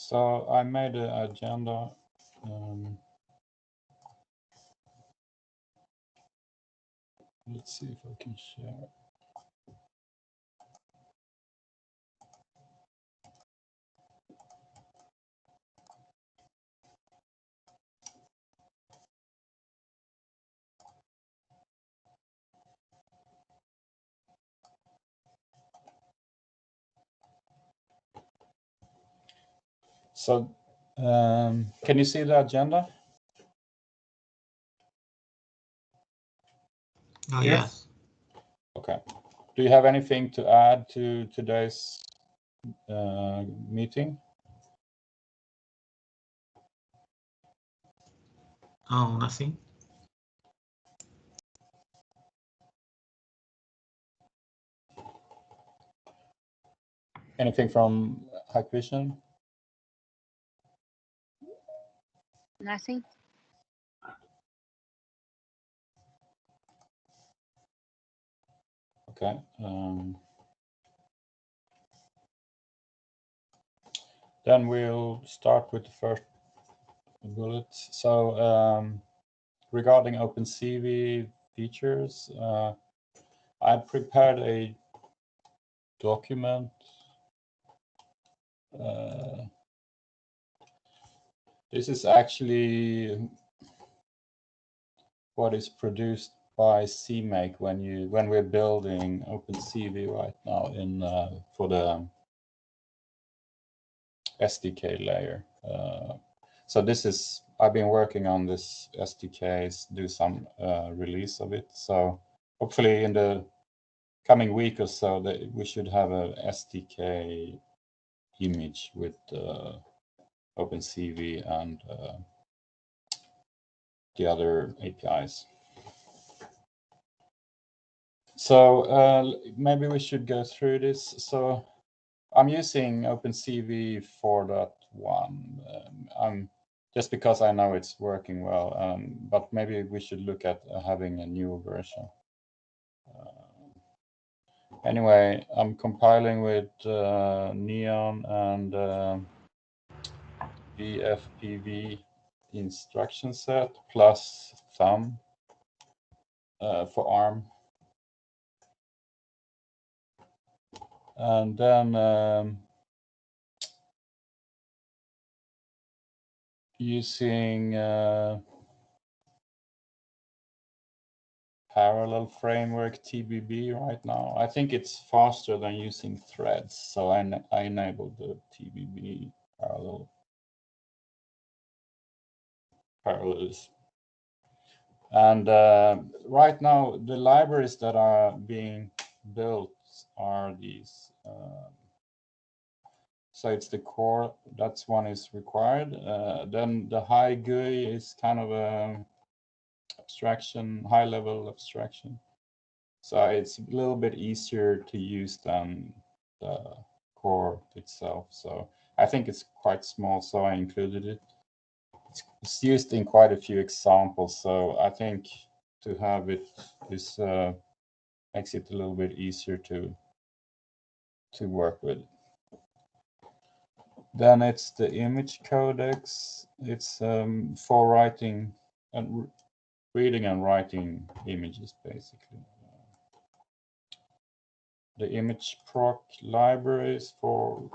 So I made an agenda. Let's see if I can share. So can you see the agenda? Oh, yes. Okay. Do you have anything to add to today's meeting? Oh, nothing. Anything from Hikvision? Nothing. Okay. Then we'll start with the first bullet. So regarding OpenCV features, I prepared a document. This is actually what is produced by CMake when we're building OpenCV right now in for the SDK layer. So this is, I've been working on this SDK, do some release of it. So hopefully in the coming week or so that we should have a SDK image with OpenCV and the other APIs. So maybe we should go through this. So I'm using OpenCV 4.1. Just because I know it's working well, but maybe we should look at having a new version. Anyway, I'm compiling with Neon and VFPV instruction set plus thumb for ARM. And then using parallel framework TBB right now. I think it's faster than using threads, so I enabled the TBB parallels. And right now, the libraries that are being built are these. So it's the core, that's one is required. Then the high GUI is kind of a abstraction, high level abstraction. So it's a little bit easier to use than the core itself. So I think it's quite small, so I included it. It's used in quite a few examples, so I think to have it is makes it a little bit easier to work with. Then it's the image codecs. It's for writing and reading and writing images, basically. The image proc libraries for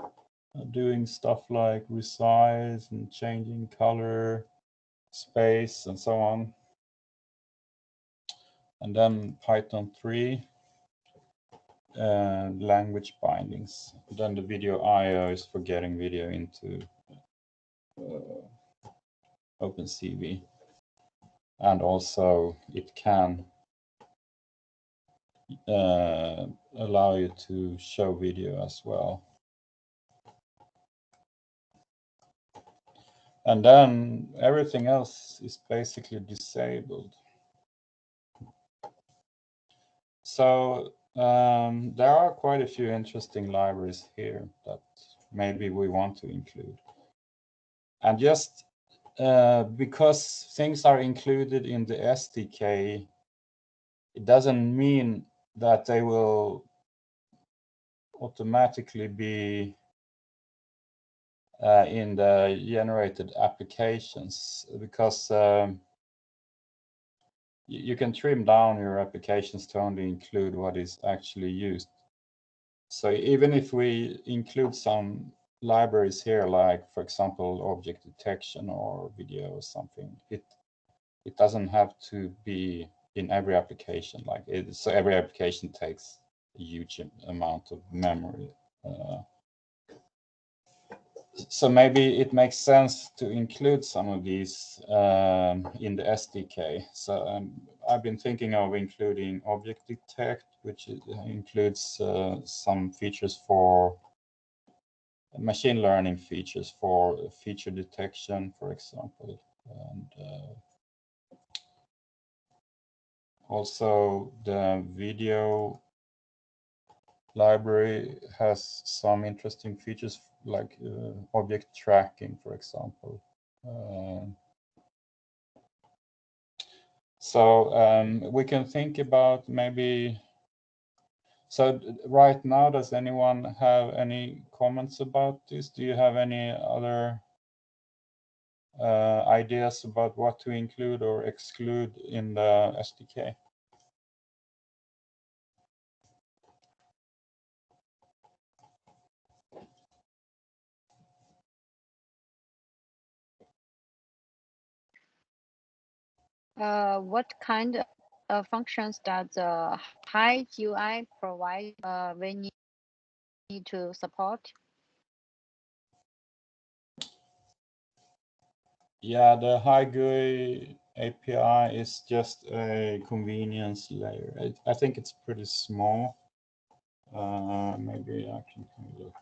doing stuff like resize and changing color, space, and so on. And then Python 3, language bindings. Then the video IO is for getting video into OpenCV. And also it can allow you to show video as well. And then everything else is basically disabled. So there are quite a few interesting libraries here that maybe we want to include. And just because things are included in the SDK, it doesn't mean that they will automatically be in the generated applications, because you can trim down your applications to only include what is actually used. So even if we include some libraries here, like for example object detection or video or something, it doesn't have to be in every application. Like so every application takes a huge amount of memory. So maybe it makes sense to include some of these in the SDK. So I've been thinking of including object detect, which includes some features for machine learning features for feature detection, for example. And also the video library has some interesting features like object tracking, for example. So we can think about maybe. So right now, does anyone have any comments about this? Do you have any other ideas about what to include or exclude in the SDK? What kind of functions does the high GUI provide when you need to support? Yeah, the high GUI API is just a convenience layer. I think it's pretty small. Maybe I can look.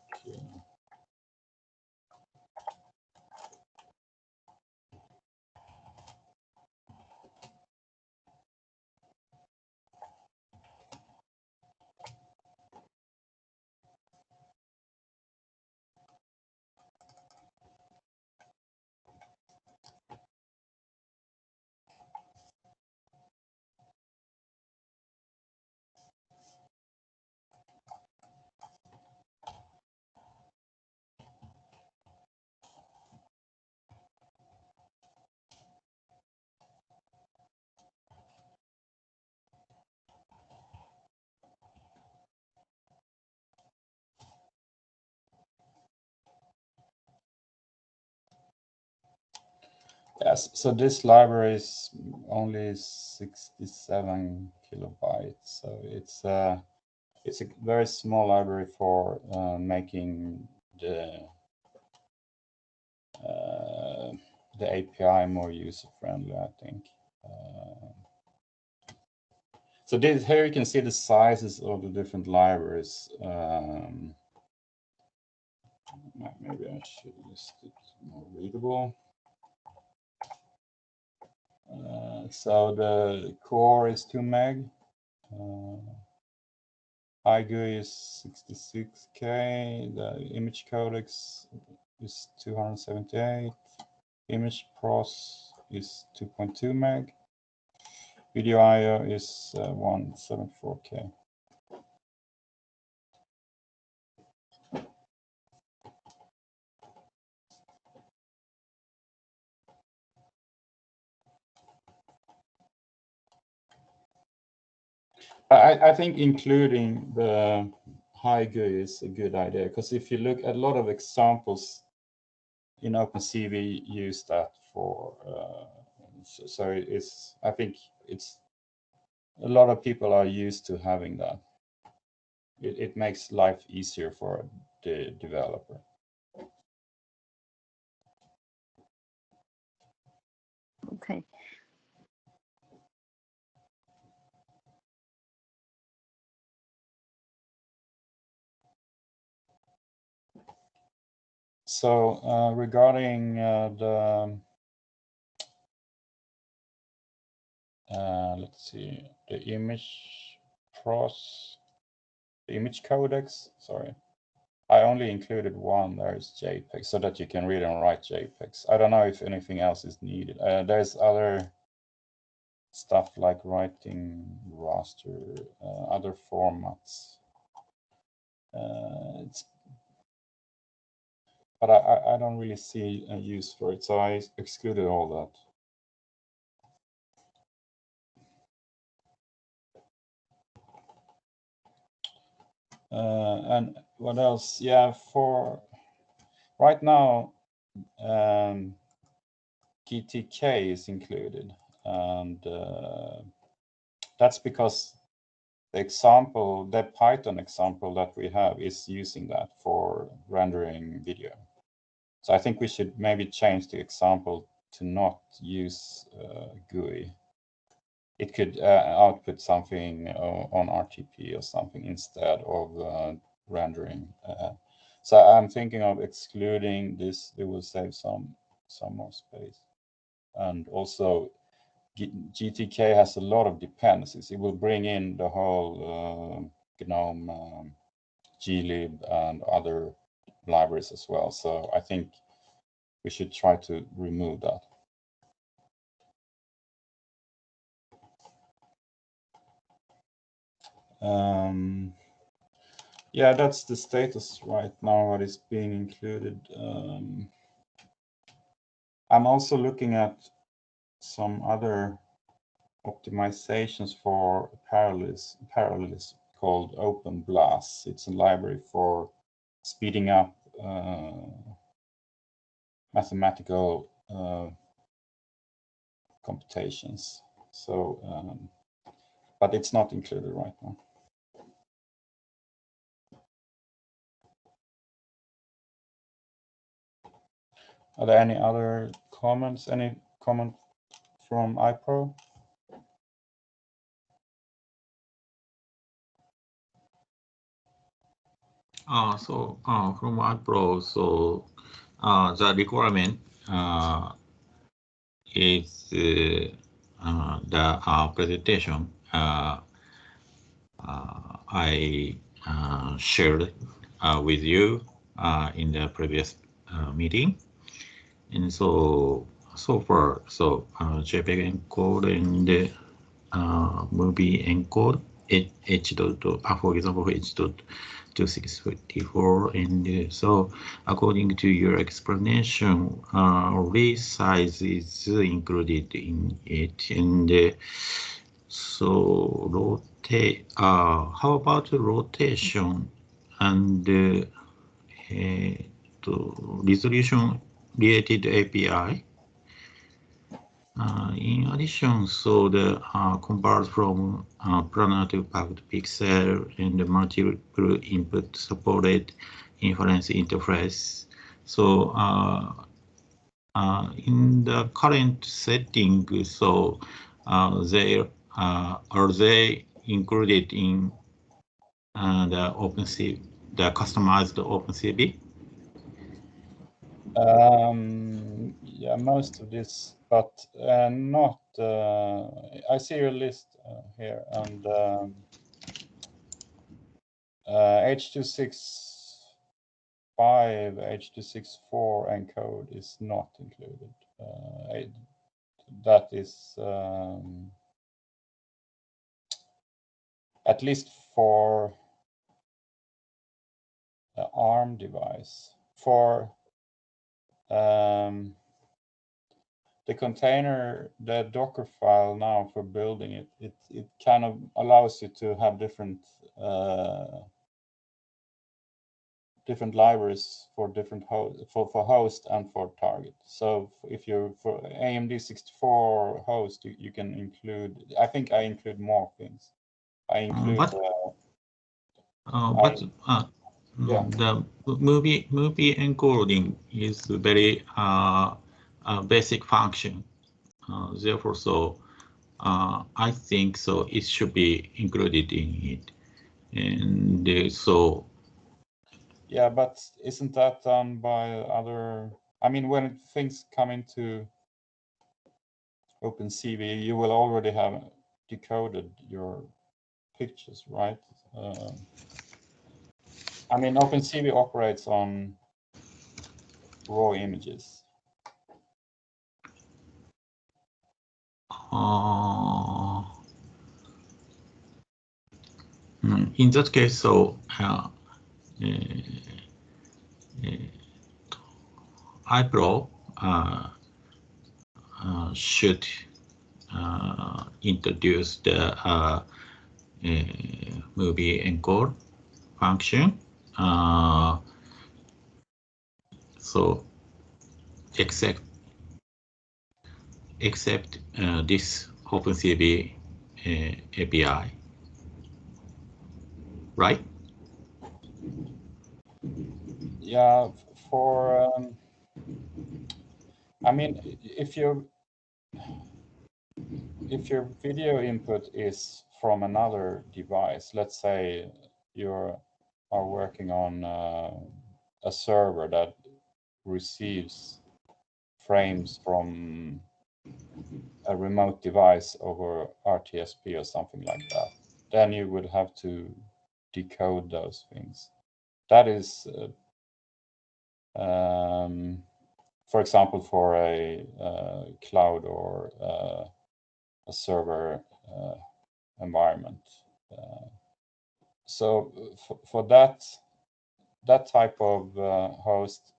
Yes, so this library is only 67 kilobytes, so it's a very small library for making the API more user friendly, I think. So here you can see the sizes of the different libraries. Maybe I should list it more readable. So the core is 2 meg. High GUI is 66K. The image codecs is 278. Image pros is 2.2 meg. Video IO is 174K. I think including the high GUI is a good idea, because if you look at a lot of examples in OpenCV use that for so it's, I think it's a lot of people are used to having that. It makes life easier for the developer. Okay. So regarding let's see, the image codecs, sorry. I only included one, there's JPEG, so that you can read and write JPEGs. I don't know if anything else is needed. There's other stuff like writing raster, other formats. but I don't really see a use for it, so I excluded all that. And what else? Yeah, for right now, GTK is included, and that's because the example, the Python example that we have is using that for rendering video. So I think we should maybe change the example to not use GUI. It could output something on RTP or something instead of rendering. So I'm thinking of excluding this. It will save some more space. And also, GTK has a lot of dependencies. It will bring in the whole GNOME, glib, and other libraries as well. So I think we should try to remove that. Yeah, that's the status right now, what is being included. I'm also looking at some other optimizations for parallelism called OpenBLAS. It's a library for speeding up mathematical computations. So, but it's not included right now. Are there any other comments? Any comment from iPro? From iPro, so the requirement is the presentation I shared with you in the previous meeting. And so far, JPEG encode and movie encode, for example, H.264, and so according to your explanation, resize is included in it, and so rotate. How about rotation and resolution related API? In addition, so the convert from planar to packed pixel and the multiple input supported inference interface. So in the current setting, so are they included in the OpenCV, the customized OpenCV? Yeah, most of this, but not. I see your list here, and H.265, H.264 encode is not included. That is at least for the ARM device. For the container, the Docker file now for building it, it kind of allows you to have different libraries for different for host and for target. So if you're for AMD64 host, you can include. I think I include more things. I include. Yeah. The movie encoding is a very basic function. Therefore, so I think so it should be included in it. And so. Yeah, but isn't that done by other? I mean, when things come into OpenCV, you will already have decoded your pictures, right? I mean, OpenCV operates on raw images. In that case, so iPro should introduce the movie encode function. So except this OpenCV API, right? Yeah, for I mean, if your video input is from another device, let's say you are working on a server that receives frames from a remote device over RTSP or something like that, then you would have to decode those things. That is, for example, for a cloud or a server environment. So for that type of host,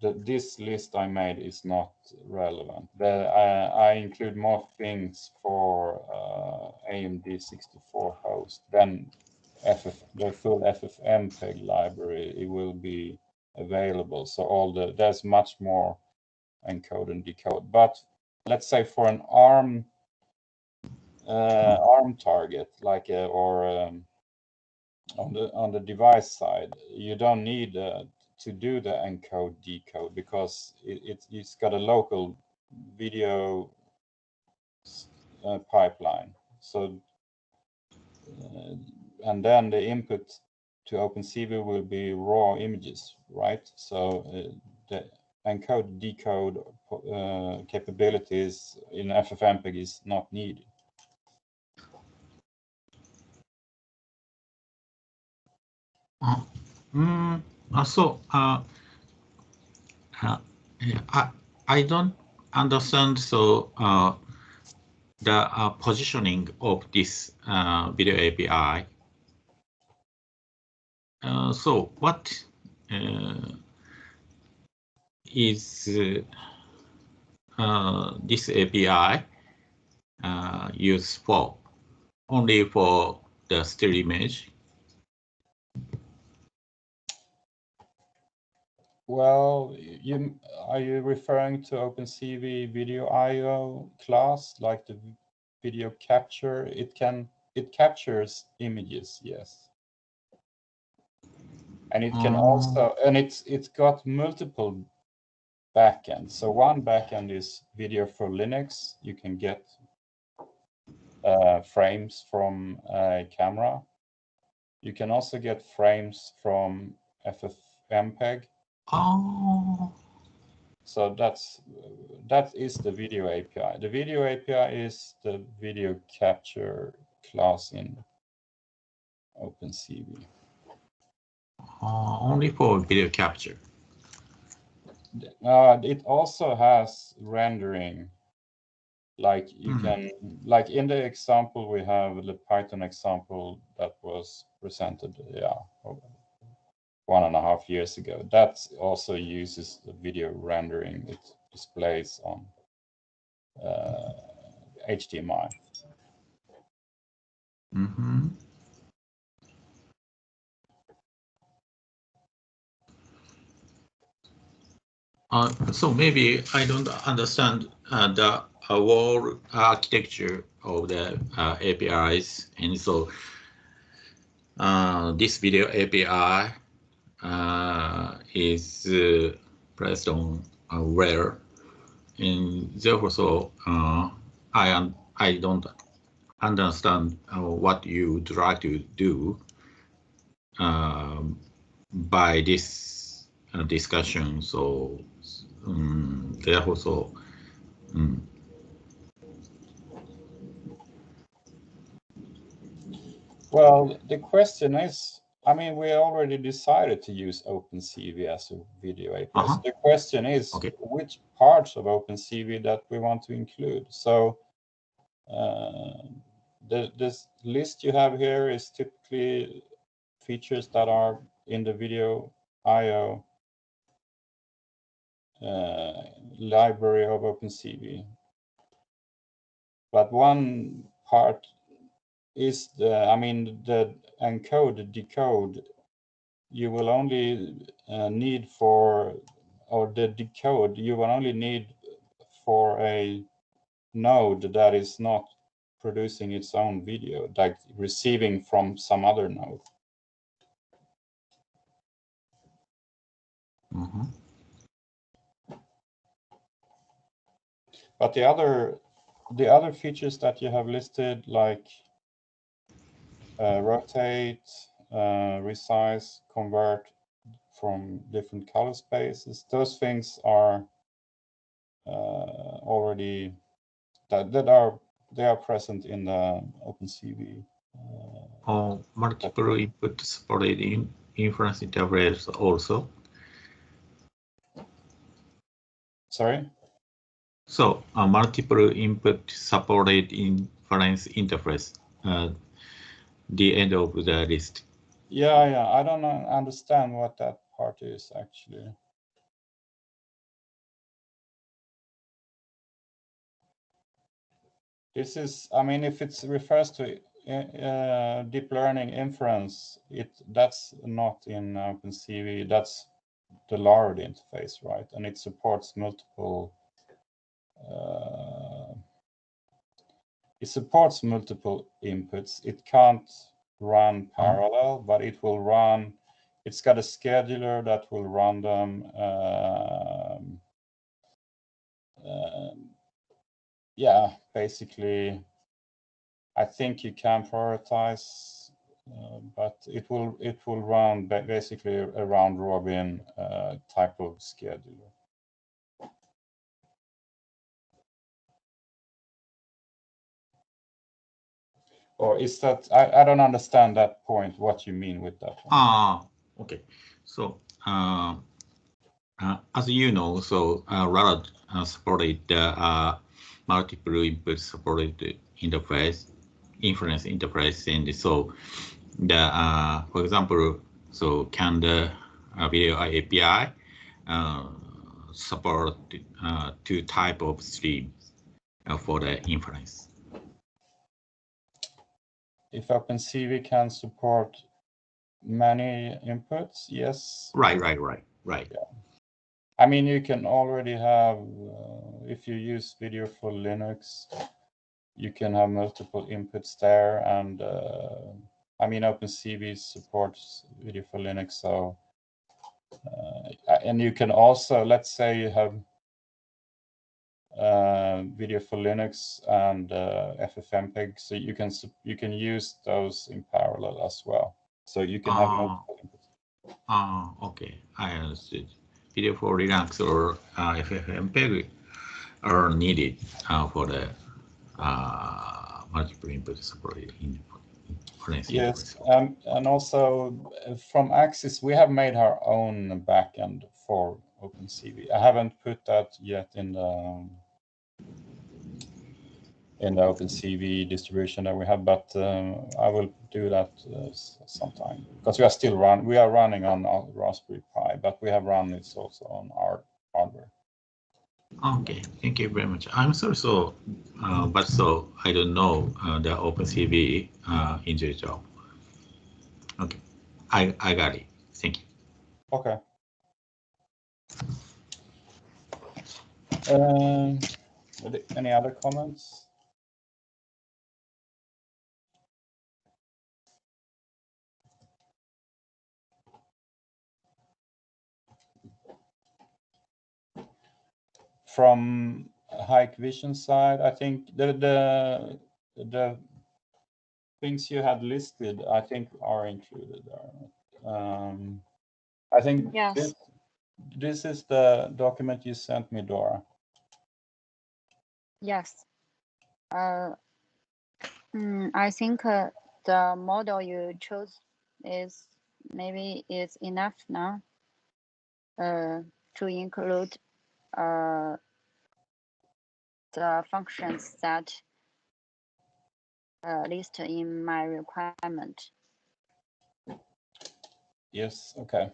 this list I made is not relevant. I include more things for AMD64 host than the full FFmpeg library. It will be available. So there's much more encode and decode. But let's say for an ARM target, like on the device side, you don't need to do the encode decode because it's got a local video pipeline. So and then the input to OpenCV will be raw images, right? So the encode decode capabilities in FFmpeg is not needed. So I don't understand. So the positioning of this video API. So what is this API used for? Only for the still image? Well, are you referring to OpenCV Video I/O class, like the video capture? It captures images, yes, and it can also, and it's got multiple backends. So one backend is video for Linux. You can get frames from a camera. You can also get frames from FFmpeg. Oh. So that is the video API. The video API is the video capture class in OpenCV. Only for video capture. It also has rendering. Like you can, like in the example we have, the Python example that was presented, 1.5 years ago. That also uses the video rendering. It displays on HDMI. So maybe I don't understand the whole architecture of the APIs, and so this video API is placed on where, and therefore, so I don't understand what you would like to do by this discussion. So therefore, so well, the question is, I mean, we already decided to use OpenCV as a video API. So the question is, which parts of OpenCV that we want to include. So this list you have here is typically features that are in the video I/O library of OpenCV. But one part is the encode, decode. You will only need for, or the decode you will only need for a node that is not producing its own video, like receiving from some other node. Mm-hmm. But the other features that you have listed, like rotate, resize, convert from different color spaces, those things are already they are present in the OpenCV. Multiple input supported in inference interface also. Sorry? So multiple input supported inference interface, the end of the list. Yeah, I don't understand what that part is actually. This is, if it refers to deep learning inference, that's not in OpenCV. That's the LARD interface, right? And it supports multiple. It supports multiple inputs. It can't run parallel, but it will run. It's got a scheduler that will run them. Yeah, basically. I think you can prioritize, but it will run basically a round robin type of scheduler. Or is that, I don't understand that point, what you mean with that one. Okay. So as you know, so RAD supported multiple input supported interface, inference interface, and so the for example, so can the video API support two type of streams for the inference? If OpenCV can support many inputs, yes. Right. Yeah. You can already have, if you use Video for Linux, you can have multiple inputs there, and OpenCV supports Video for Linux, so and you can also, let's say you have Video for Linux and FFmpeg, so you can use those in parallel as well. So you can have multiple inputs. Okay, I understood. Video for Linux or FFmpeg are needed for the multiple input supported inference. Yes, and also from Axis, we have made our own backend for OpenCV. I haven't put that yet in the OpenCV distribution that we have, but I will do that sometime, because we are running on our Raspberry Pi, but we have run this also on our hardware. Okay, thank you very much. I'm sorry, but I don't know the OpenCV in the job. Okay, I got it. Thank you. Okay. Any other comments? From Hikvision side, I think the things you had listed, I think, are included there. I think yes. This is the document you sent me, Dora. Yes. I think the model you chose is enough now to include the functions that listed in my requirement. Yes. Okay.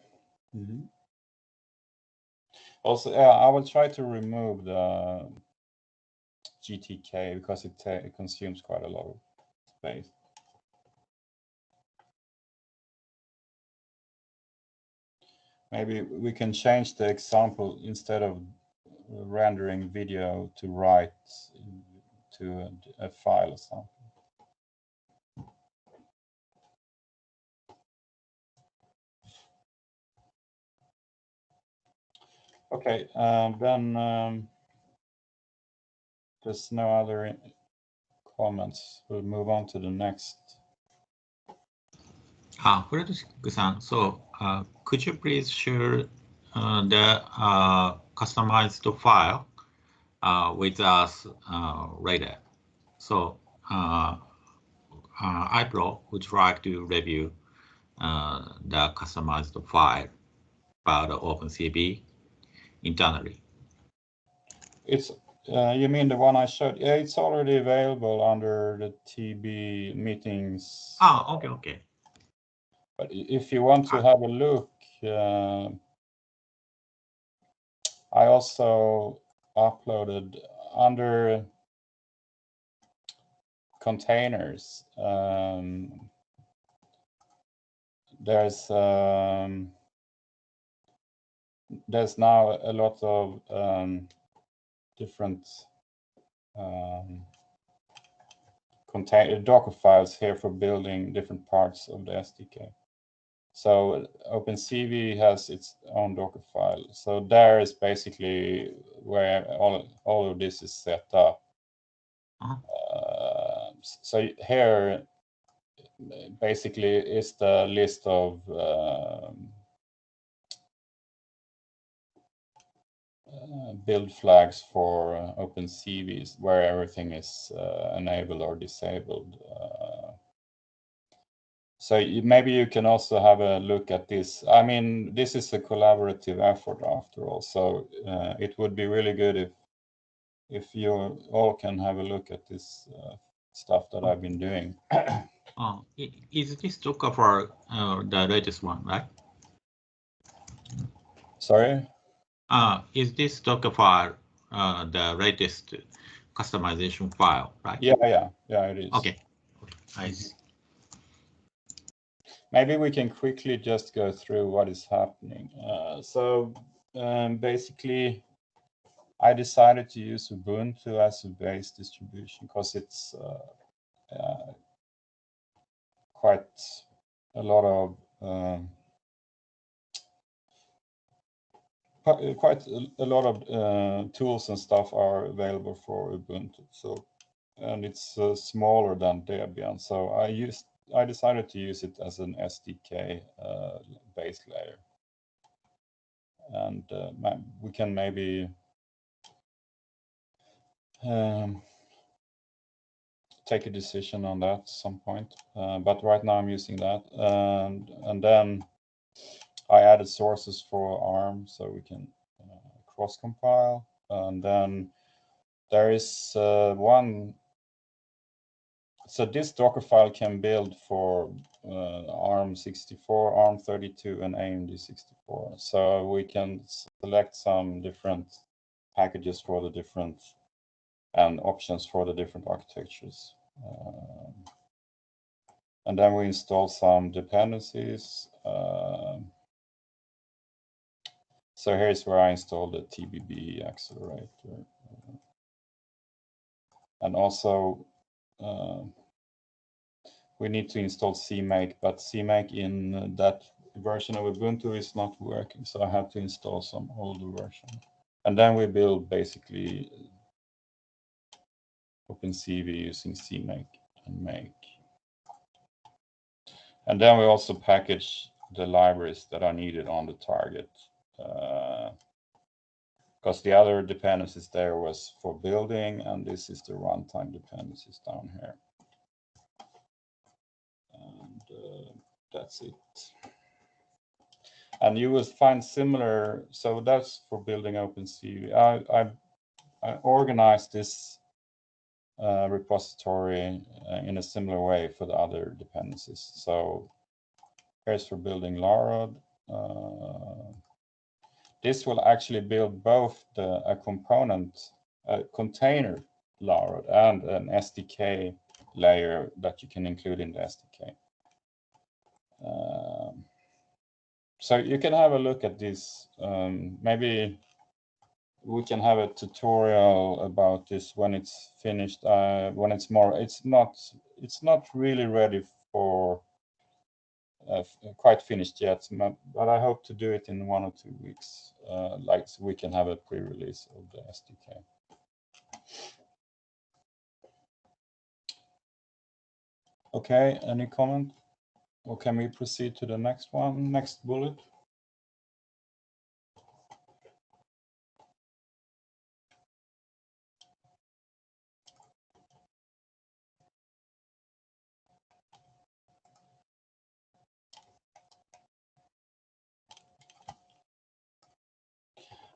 Also, I will try to remove the GTK because it consumes quite a lot of space. Maybe we can change the example instead of rendering video to write to a file or something. Okay, then there's no other comments. We'll move on to the next. Frederick-san, so could you please share the customized file with us later? So iPro would like to review the customized file about OpenCV internally. It's you mean the one I showed? Yeah, it's already available under the TB meetings. Okay. But if you want to have a look, I also uploaded under containers. There's now a lot of different Docker files here for building different parts of the SDK. So OpenCV has its own Docker file. So there is basically where all of this is set up. So here basically is the list of build flags for OpenCVs where everything is enabled or disabled. So maybe you can also have a look at this. I mean, this is a collaborative effort after all. So it would be really good if you all can have a look at this stuff that I've been doing. Is this Docker for the latest one, right? Sorry? Is this Docker file the latest customization file, right? Yeah, it is. Okay, I see. Maybe we can quickly just go through what is happening. So basically, I decided to use Ubuntu as a base distribution because it's quite a lot of tools and stuff are available for Ubuntu. So, and it's smaller than Debian. So I decided to use it as an SDK base layer. And we can maybe take a decision on that at some point. But right now I'm using that. And then I added sources for ARM so we can cross-compile. And then there is one. So this Docker file can build for ARM64, ARM32, and AMD64. So we can select some different packages for the different and options for the different architectures. And then we install some dependencies. So here's where I installed the TBB accelerator. And also, we need to install CMake, but CMake in that version of Ubuntu is not working. So I have to install some older version. And then we build basically OpenCV using CMake and make. And then we also package the libraries that are needed on the target. Because the other dependencies there was for building, and this is the runtime dependencies down here. And that's it. And you will find similar, so that's for building OpenCV. I organized this repository in a similar way for the other dependencies. So here's for building Larod. this will actually build both a component, a container layer and an SDK layer that you can include in the SDK. So you can have a look at this. Maybe we can have a tutorial about this when it's finished. When it's more, it's not really ready for quite finished yet, but I hope to do it in 1 or 2 weeks, like so we can have a pre-release of the SDK. Okay, any comment? Or can we proceed to the next one, next bullet?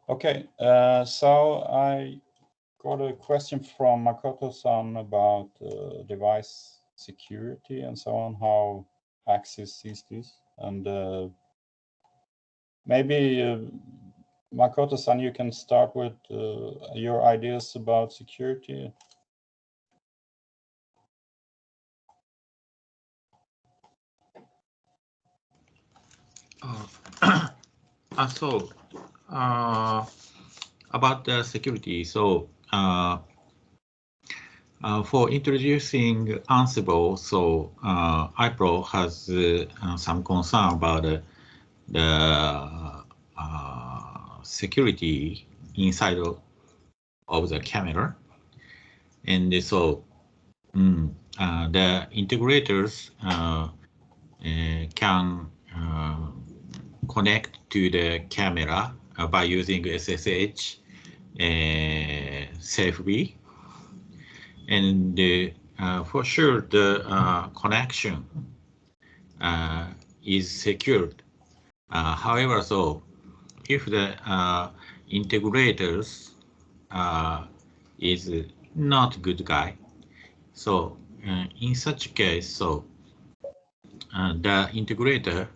Okay, so I got a question from Makoto-san about device security and so on, how Axis sees this. And maybe Makoto-san, you can start with your ideas about security. About the security, so for introducing Ansible, so iPro has some concern about the security inside of the camera, and so the integrators can connect to the camera by using SSH safely, and for sure the connection is secured. However, so if the integrators is not good guy, so in such case, so the integrator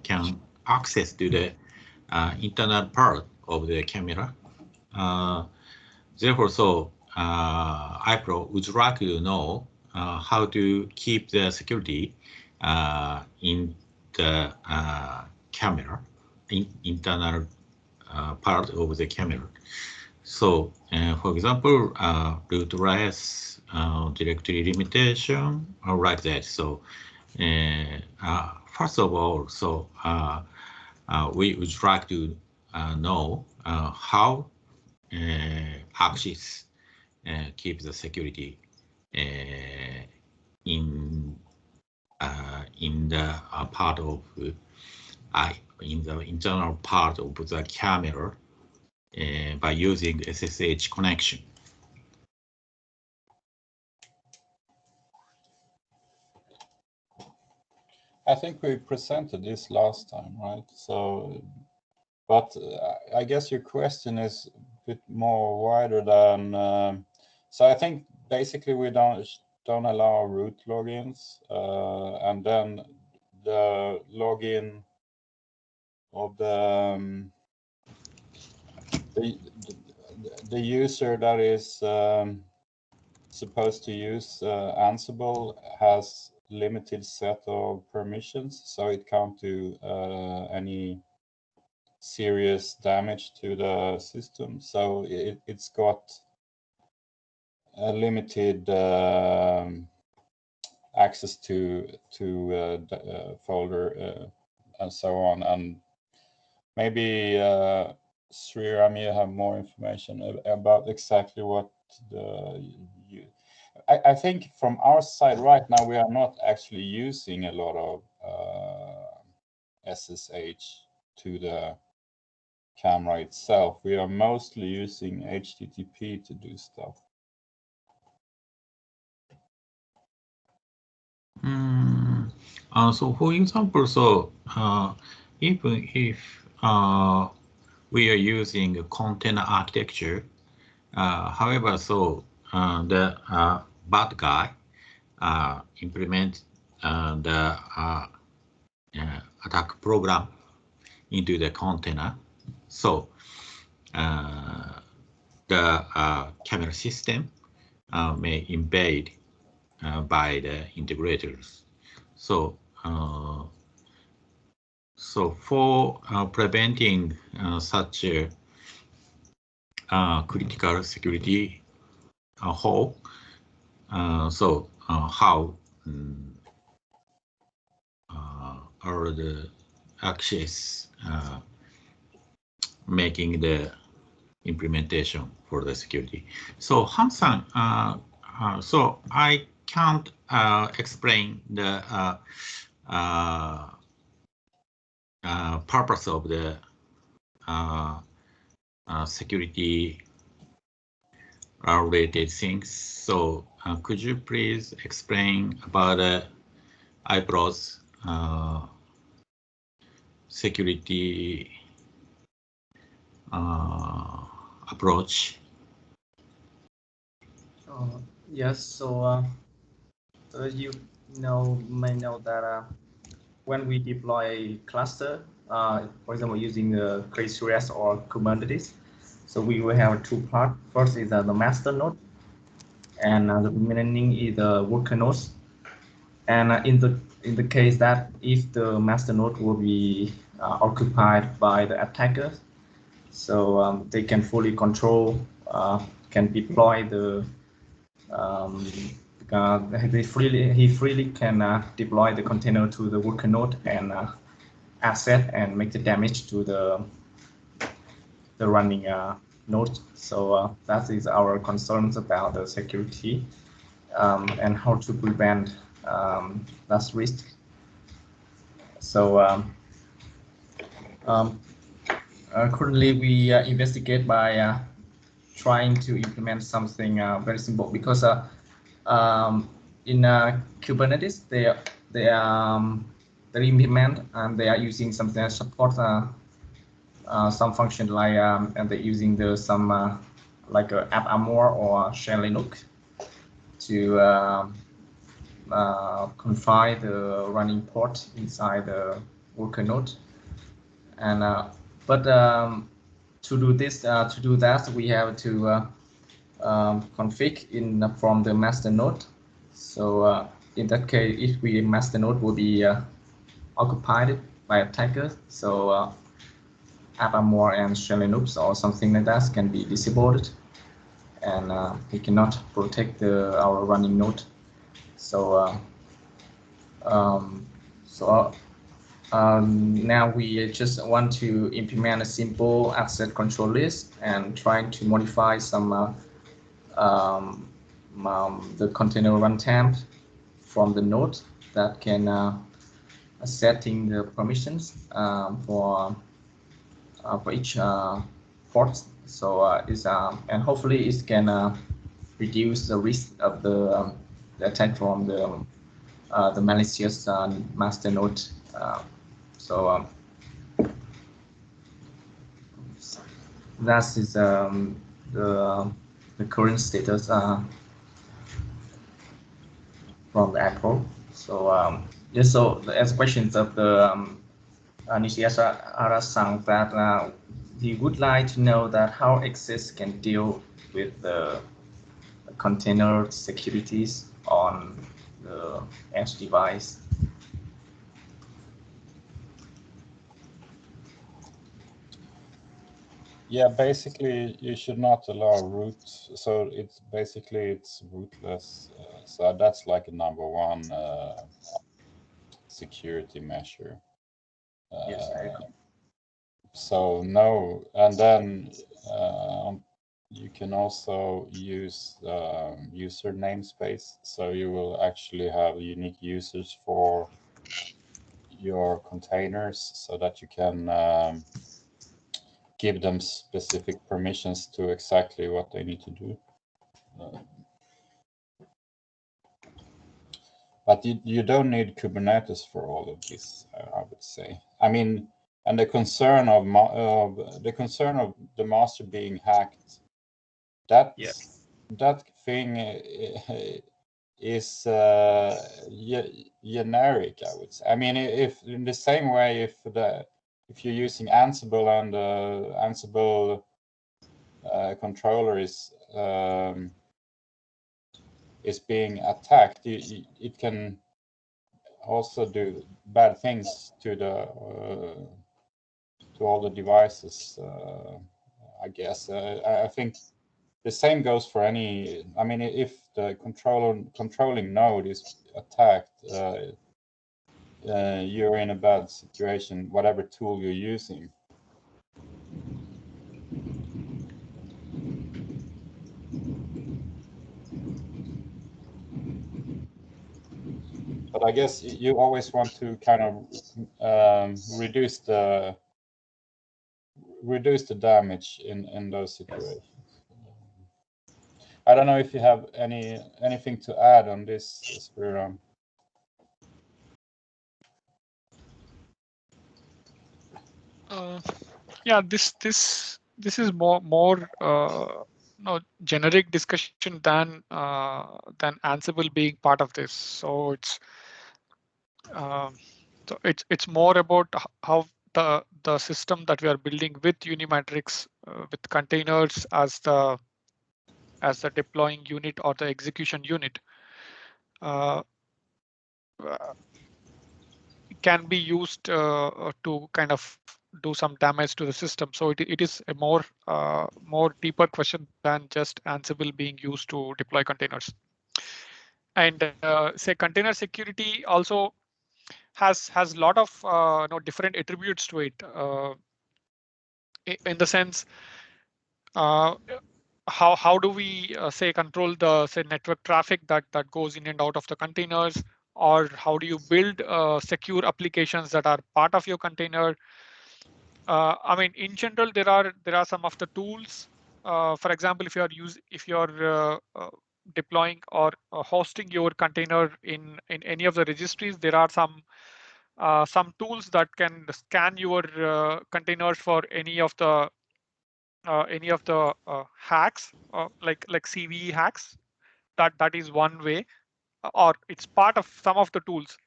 can access to the internal part of the camera. Therefore, so iPro would like to know how to keep the security in the camera, internal part of the camera. So, for example, rootless directory limitation or like that. So, first of all, so we would like to know how Axis keeps the security in the part of in the internal part of the camera by using SSH connection. I think we presented this last time, right? So, but I guess your question is a bit more wider than. So I think basically we don't allow root logins, and then the login of the user that is supposed to use Ansible has limited set of permissions, so it can't do any serious damage to the system. So it's got a limited access to folder and so on. And maybe Sriram, you have more information about exactly what I think from our side right now, we are not actually using a lot of SSH to the camera itself. We are mostly using HTTP to do stuff. So for example, so even if we are using a container architecture, however, so the bad guy implement the attack program into the container. So the camera system may invade by the integrators. So for preventing such a critical security hole, how are the access making the implementation for the security? So Han-san, so I can't explain the purpose of the security related things. So could you please explain about iPro's security approach? Yes, so you may know that when we deploy a cluster, for example, using K3s or Kubernetes, so we will have two parts. First is the master node, and the remaining is the worker nodes. And in the case that if the master node will be occupied by the attackers, so they can fully control, can deploy the he freely can deploy the container to the worker node and access and make the damage to the running node. So that is our concerns about the security and how to prevent that risk. So currently we investigate by trying to implement something very simple, because in Kubernetes they implement and they are using something that support some function like and they're using some like AppArmor or Shell Linux to confine the running port inside the worker node. And but to do that, we have to config from the master node. So in that case, if we master node will be occupied by attackers, so AppArmor and Shell Linux or something like that can be disabled, and we cannot protect our running node. So now we just want to implement a simple asset control list and trying to modify some the container runtime from the node that can setting the permissions for each port. So and hopefully it can reduce the risk of the attack from the malicious master node. So that is the current status from Apple. So yes, so as questions of the Nishiyasa-san, that he would like to know that how Access can deal with the container securities on the edge device. Yeah, basically you should not allow root. So it's rootless. So that's like a number one security measure. Yes, I agree. So no, and then you can also use user namespace. So you will actually have unique users for your containers, so that you can give them specific permissions to exactly what they need to do. But you don't need Kubernetes for all of this, I would say. I mean, and the concern of the master being hacked, that thing is generic, I would say. I mean, if in the same way, if you're using Ansible and Ansible controller is being attacked, it can also do bad things to the to all the devices. I guess I think the same goes for any. I mean, if the controlling node is attacked, you're in a bad situation, whatever tool you're using. But I guess you always want to kind of reduce the damage in those situations. I don't know if you have anything to add on this, Spiran. Yeah, this is more generic discussion than Ansible being part of this. So it's more about how the system that we are building with Unimatrix with containers as the deploying unit or the execution unit can be used to kind of do some damage to the system. So it is a more deeper question than just Ansible being used to deploy containers. And say container security also has a lot of different attributes to it. In the sense, how do we say control the network traffic that goes in and out of the containers, or how do you build secure applications that are part of your container? I mean, in general, there are some of the tools. For example, if you're deploying or hosting your container in any of the registries, there are some tools that can scan your containers for any of the hacks, like CVE hacks. That is one way, or it's part of some of the tools.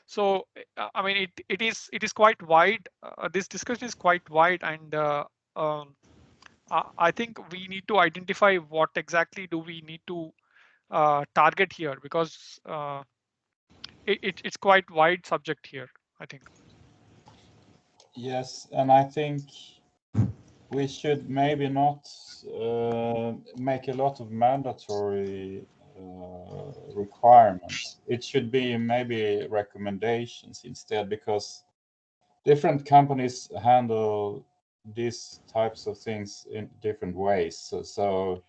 So I mean, it is quite wide. This discussion is quite wide, and I think we need to identify what exactly do we need to target here, because it's quite wide subject here, I think. Yes, and I think we should maybe not make a lot of mandatory requirements. It should be maybe recommendations instead, because different companies handle these types of things in different ways. So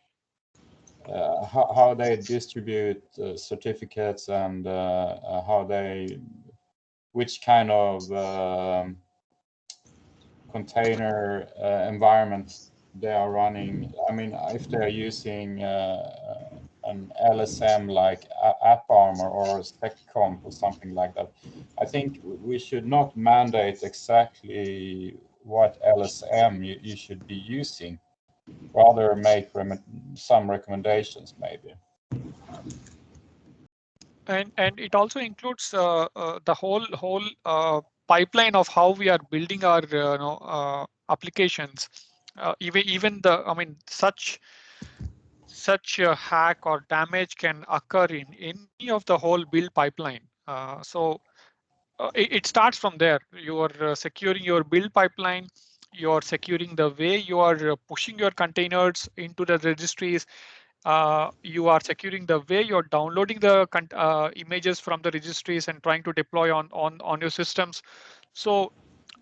how they distribute certificates and which kind of container environments they are running. I mean, if they're using an LSM like AppArmor or SecComp or something like that, I think we should not mandate exactly what LSM you should be using, rather make some recommendations maybe. And it also includes the whole pipeline of how we are building our applications. Even I mean, such a hack or damage can occur in any of the whole build pipeline. So it starts from there. You are securing your build pipeline. You are securing the way you are pushing your containers into the registries. You are securing the way you're downloading the images from the registries and trying to deploy on your systems. So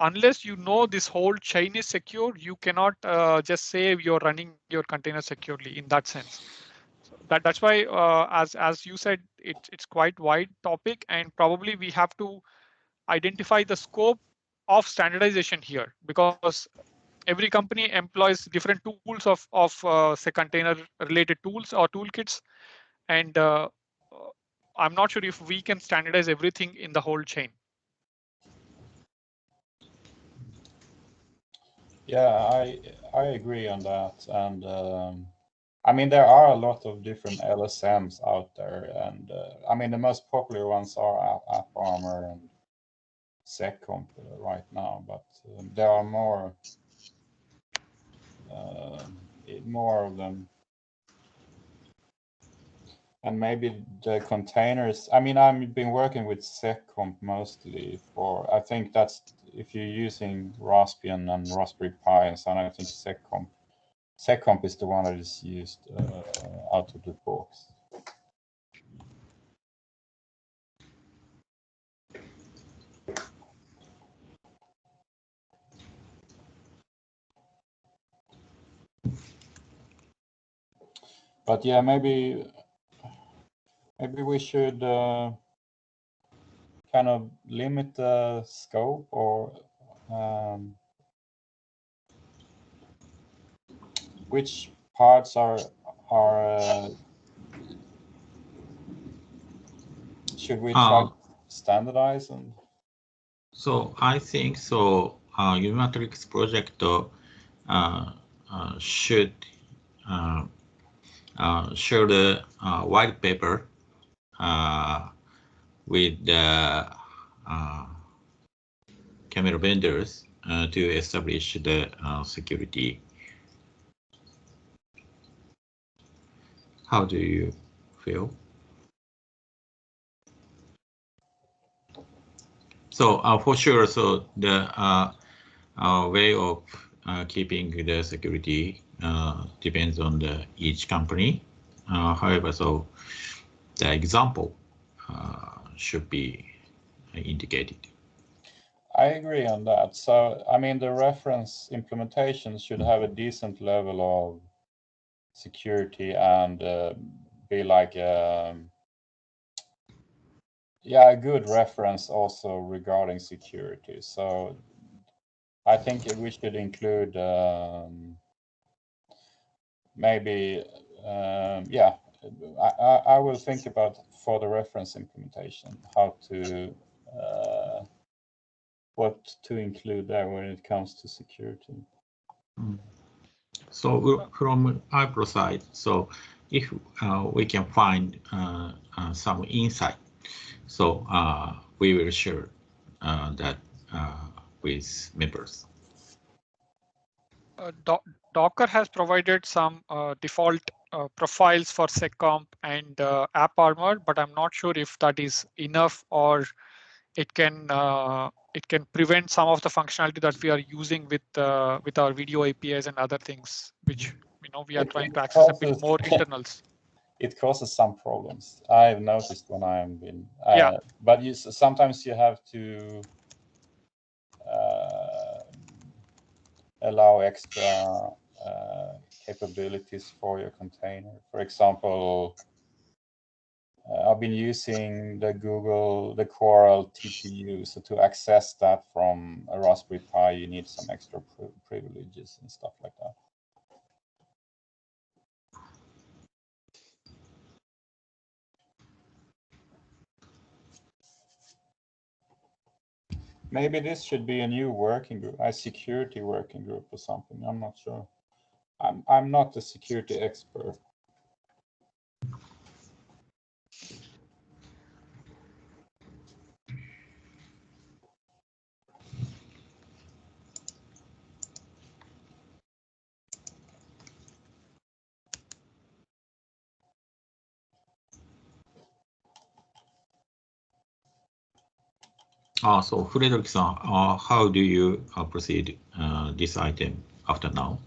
unless you know this whole chain is secure, you cannot just say you're running your container securely in that sense. So that's why, as you said, it's quite wide topic, and probably we have to identify the scope of standardization here, because every company employs different tools of say container related tools or toolkits, and I'm not sure if we can standardize everything in the whole chain. Yeah, I agree on that, and I mean there are a lot of different LSMs out there, and I mean the most popular ones are AppArmor and SecComp right now, but there are more of them. And maybe the containers, I mean, I've been working with SecComp mostly for, I think that's, if you're using Raspbian and Raspberry Pi and so on, I think SecComp is the one that is used out of the box. But yeah, maybe we should kind of limit the scope, or which parts are should we try to standardize? And so I think so. Unimatrix project should share the white paper with the camera vendors to establish the security. How do you feel? So for sure, so the way of keeping the security depends on each company. However, so the example should be indicated. I agree on that. So, I mean, the reference implementation should have a decent level of security and be like a good reference also regarding security. So I think we should include maybe I will think about for the reference implementation how to what to include there when it comes to security. So from our side, so if we can find some insight, so we will share that with members. Docker has provided some default profiles for SecComp and AppArmor, but I'm not sure if that is enough, or it can prevent some of the functionality that we are using with our video APIs and other things, which we are trying to access a bit more internals. It causes some problems. I've noticed when I'm in. Yeah. But sometimes you have to allow extra capabilities for your container. For example, I've been using the Coral TPU. So to access that from a Raspberry Pi, you need some extra privileges and stuff like that. Maybe this should be a new working group, a security working group or something. I'm not sure. I'm not a security expert. So Frederick-san, how do you proceed this item after now?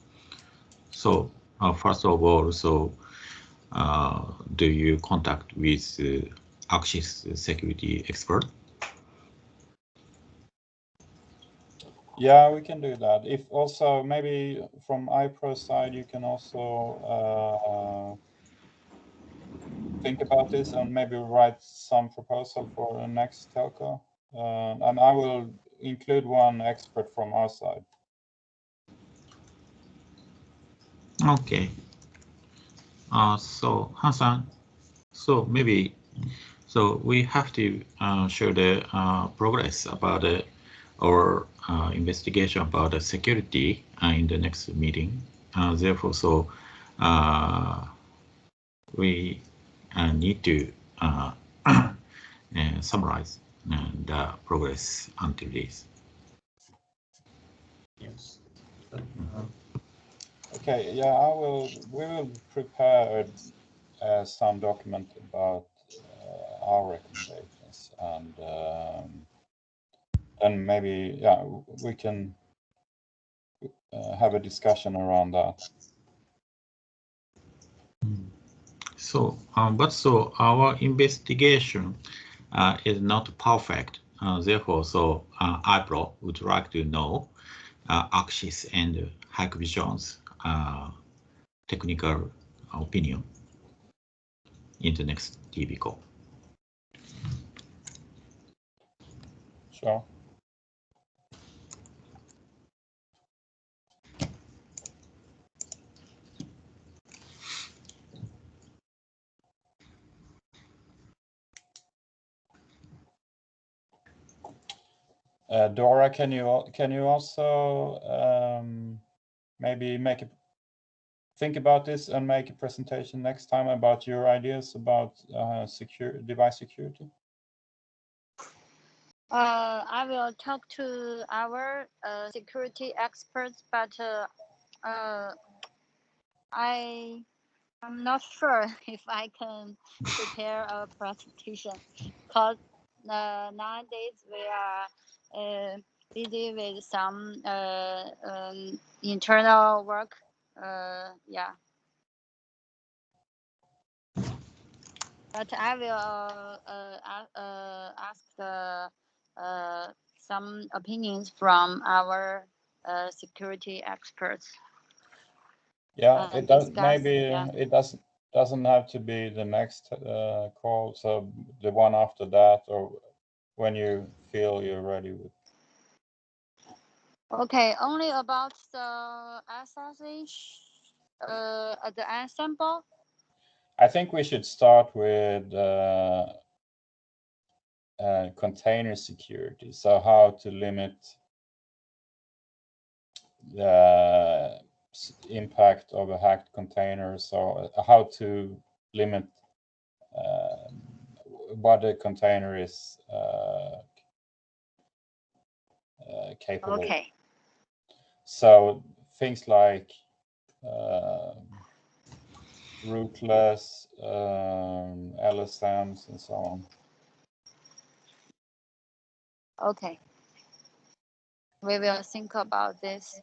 So first of all, so do you contact with Axis security expert? Yeah, we can do that. If also maybe from iPro side, you can also think about this and maybe write some proposal for the next telco. And I will include one expert from our side. Okay. So Hassan, so maybe so we have to show the progress about our investigation about the security in the next meeting. Therefore, so we need to summarize the progress until this. Yes. Okay, yeah, we will prepare some document about our recommendations, and then maybe, yeah, we can have a discussion around that. So, so our investigation is not perfect. Therefore, so IPRO would like to know Axis and Hikvision's technical opinion in the next TV call. Sure. Dora, can you also maybe think about this and make a presentation next time about your ideas about device security? I will talk to our security experts, but I'm not sure if I can prepare a presentation, because nowadays we are busy with some internal work. Yeah. But I will ask some opinions from our security experts. Yeah, it does. Discuss, Maybe yeah. it doesn't have to be the next call. So the one after that, or when you feel you're ready with. Okay, only about the SSH, the ensemble. I think we should start with container security. So how to limit the impact of a hacked container. So how to limit what a container is capable. Okay. So things like rootless, LSMs, and so on. Okay. We will think about this.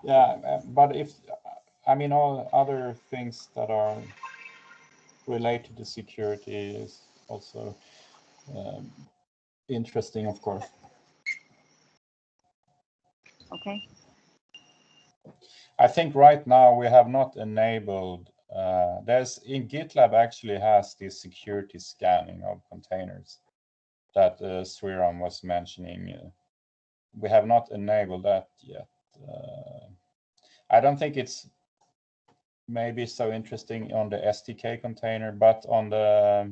Yeah, but all other things that are related to security is also interesting, of course. Okay. I think right now we have not enabled. In GitLab actually has this security scanning of containers that Sriram was mentioning. We have not enabled that yet. I don't think it's maybe so interesting on the SDK container, but on the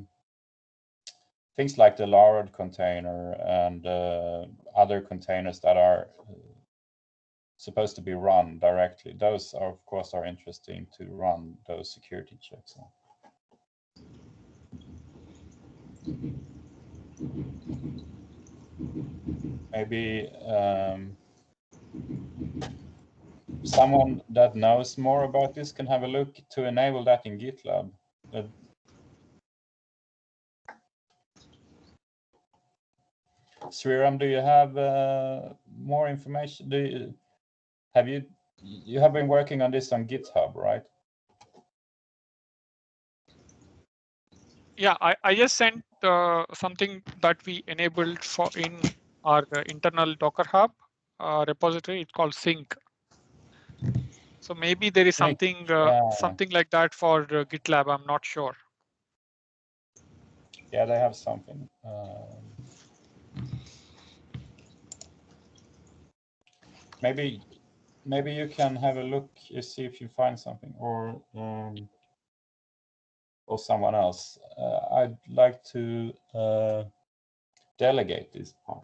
things like the Laravel container and other containers that are supposed to be run directly, those are, of course, are interesting to run those security checks on. Maybe someone that knows more about this can have a look to enable that in GitLab. Sriram, do you have more information? You have been working on this on GitHub, right? Yeah, I just sent something that we enabled in our internal Docker Hub repository. It's called Sync. So maybe there is something something like that for GitLab. I'm not sure. Yeah, they have something. Maybe you can have a look, see if you find something, or someone else. I'd like to delegate this part.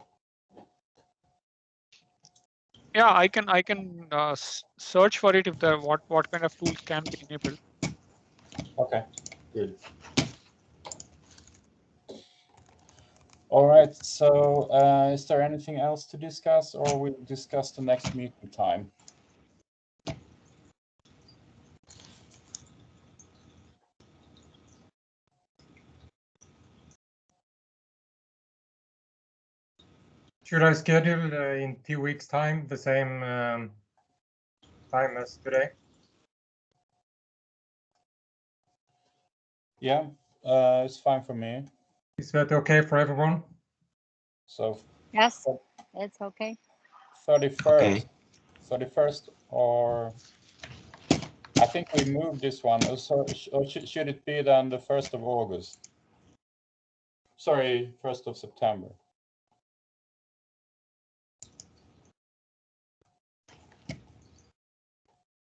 Yeah, I can search for it if what kind of tools can be enabled. Okay, good. All right. So is there anything else to discuss, or we'll discuss the next meeting time? Should I schedule in 2 weeks' time the same time as today? Yeah, it's fine for me. Is that okay for everyone? So Yes, it's okay. 31st, Okay. 31st, or I think we moved this one. Or should it be then the 1st of August? Sorry, 1st of September.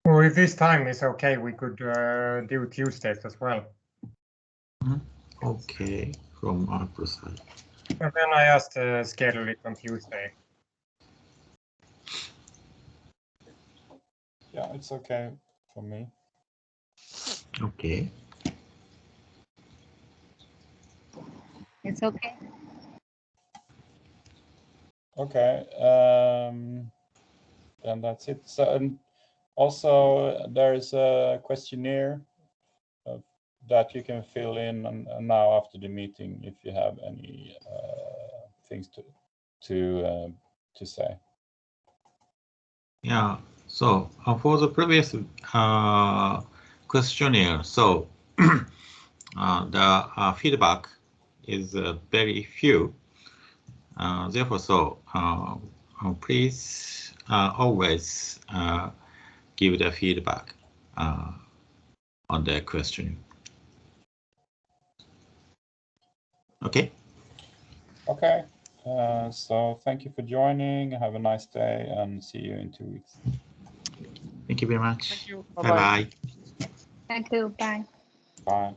Well, if this time is okay, we could do Tuesdays as well. Okay, from our side. And then I asked to schedule it on Tuesday. Yeah, it's okay for me. Okay. It's okay. Okay, then that's it. So, and also there is a questionnaire that you can fill in now after the meeting if you have any things to say. Yeah. So for the previous questionnaire, so the feedback is very few. Therefore, so please always give the feedback on the question. Okay. Okay. So thank you for joining. Have a nice day and see you in 2 weeks. Thank you very much. Thank you. Bye bye. Thank you. Bye. Bye.